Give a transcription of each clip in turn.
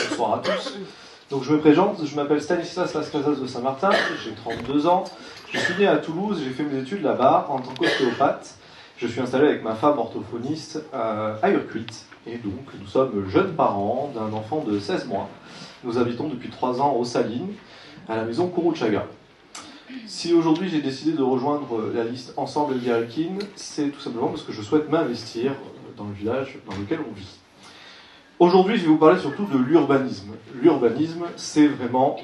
Bonsoir à tous. Donc je me présente, je m'appelle Stanislas Lascazas de Saint-Martin, j'ai 32 ans, je suis né à Toulouse, j'ai fait mes études là-bas en tant qu'ostéopathe. Je suis installé avec ma femme orthophoniste à Urquit, et donc nous sommes jeunes parents d'un enfant de 16 mois. Nous habitons depuis 3 ans aux Salines, à la maison Kuruchaga. Si aujourd'hui j'ai décidé de rejoindre la liste Ensemble Elvira-Elkin, c'est tout simplement parce que je souhaite m'investir dans le village dans lequel on vit. Aujourd'hui, je vais vous parler surtout de l'urbanisme. L'urbanisme, c'est vraiment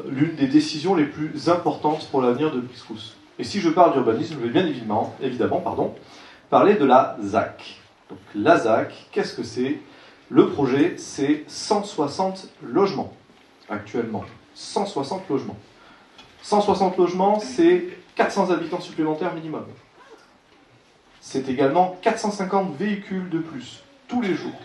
l'une des décisions les plus importantes pour l'avenir de Briscousse. Et si je parle d'urbanisme, je vais bien évidemment parler de la ZAC. Donc la ZAC, qu'est-ce que c'est? Le projet, c'est 160 logements, actuellement. 160 logements. 160 logements, c'est 400 habitants supplémentaires minimum. C'est également 450 véhicules de plus, tous les jours.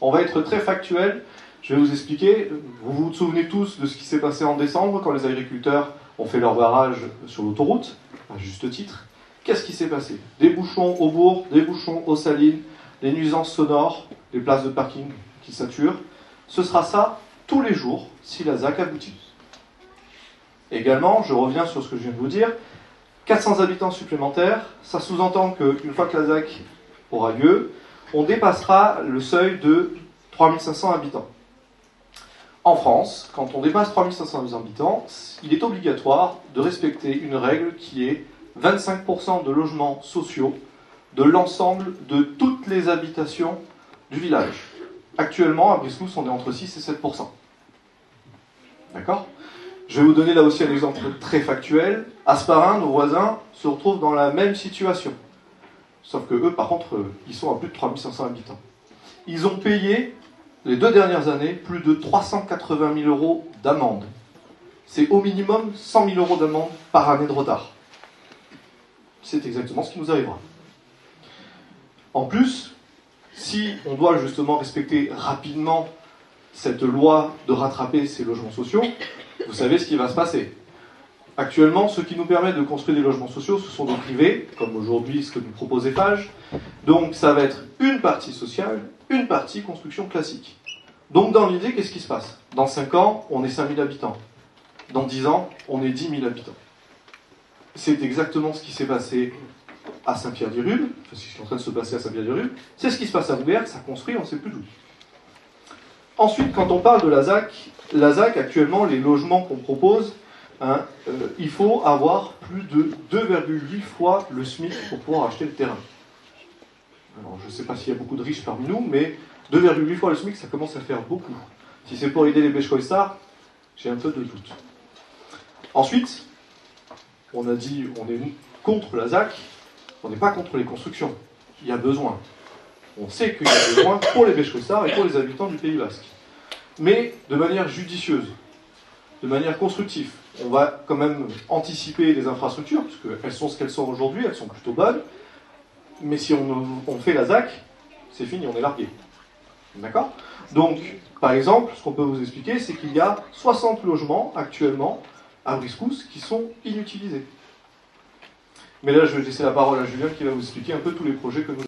On va être très factuel, je vais vous expliquer. Vous vous souvenez tous de ce qui s'est passé en décembre, quand les agriculteurs ont fait leur barrage sur l'autoroute, à juste titre. Qu'est-ce qui s'est passé? Des bouchons au bourg, des bouchons aux Salines, des nuisances sonores, des places de parking qui saturent. Ce sera ça tous les jours, si la ZAC aboutit. Également, je reviens sur ce que je viens de vous dire, 400 habitants supplémentaires, ça sous-entend qu'une fois que la ZAC aura lieu, on dépassera le seuil de 3500 habitants. En France, quand on dépasse 3500 habitants, il est obligatoire de respecter une règle qui est 25% de logements sociaux de l'ensemble de toutes les habitations du village. Actuellement, à Briscousse, on est entre 6 et 7%. D'accord ? Je vais vous donner là aussi un exemple très factuel. Asparin, nos voisins, se retrouvent dans la même situation. Sauf que eux, par contre, ils sont à plus de 3500 habitants. Ils ont payé, les 2 dernières années, plus de 380 000 euros d'amende. C'est au minimum 100 000 euros d'amende par année de retard. C'est exactement ce qui nous arrivera. En plus, si on doit justement respecter rapidement cette loi de rattraper ces logements sociaux, vous savez ce qui va se passer. Actuellement, ce qui nous permet de construire des logements sociaux, ce sont des privés, comme aujourd'hui ce que nous propose Eiffage. Donc ça va être une partie sociale, une partie construction classique. Donc dans l'idée, qu'est-ce qui se passe? Dans 5 ans, on est 5000 habitants. Dans 10 ans, on est 10 000 habitants. C'est exactement ce qui s'est passé à Saint-Pierre-des-Rubes, c'est ce qui est en train de se passer à Saint-Pierre-des-Rubes, c'est ce qui se passe à Bouillère, ça construit, on ne sait plus d'où. Ensuite, quand on parle de la ZAC, actuellement, les logements qu'on propose, il faut avoir plus de 2,8 fois le SMIC pour pouvoir acheter le terrain. Alors, je ne sais pas s'il y a beaucoup de riches parmi nous, mais 2,8 fois le SMIC, ça commence à faire beaucoup. Si c'est pour aider les Béchecoïstards, j'ai un peu de doute. Ensuite, on a dit on est contre la ZAC, on n'est pas contre les constructions. Il y a besoin. On sait qu'il y a besoin pour les Béchecoïstards et pour les habitants du Pays Basque. Mais de manière judicieuse, de manière constructive. On va quand même anticiper les infrastructures, parce qu'elles sont ce qu'elles sont aujourd'hui, elles sont plutôt bonnes. Mais si on fait la ZAC, c'est fini, on est largué. D'accord? Donc, par exemple, ce qu'on peut vous expliquer, c'est qu'il y a 60 logements actuellement à Briscousse qui sont inutilisés. Mais là, je vais laisser la parole à Julien qui va vous expliquer un peu tous les projets que nous avons.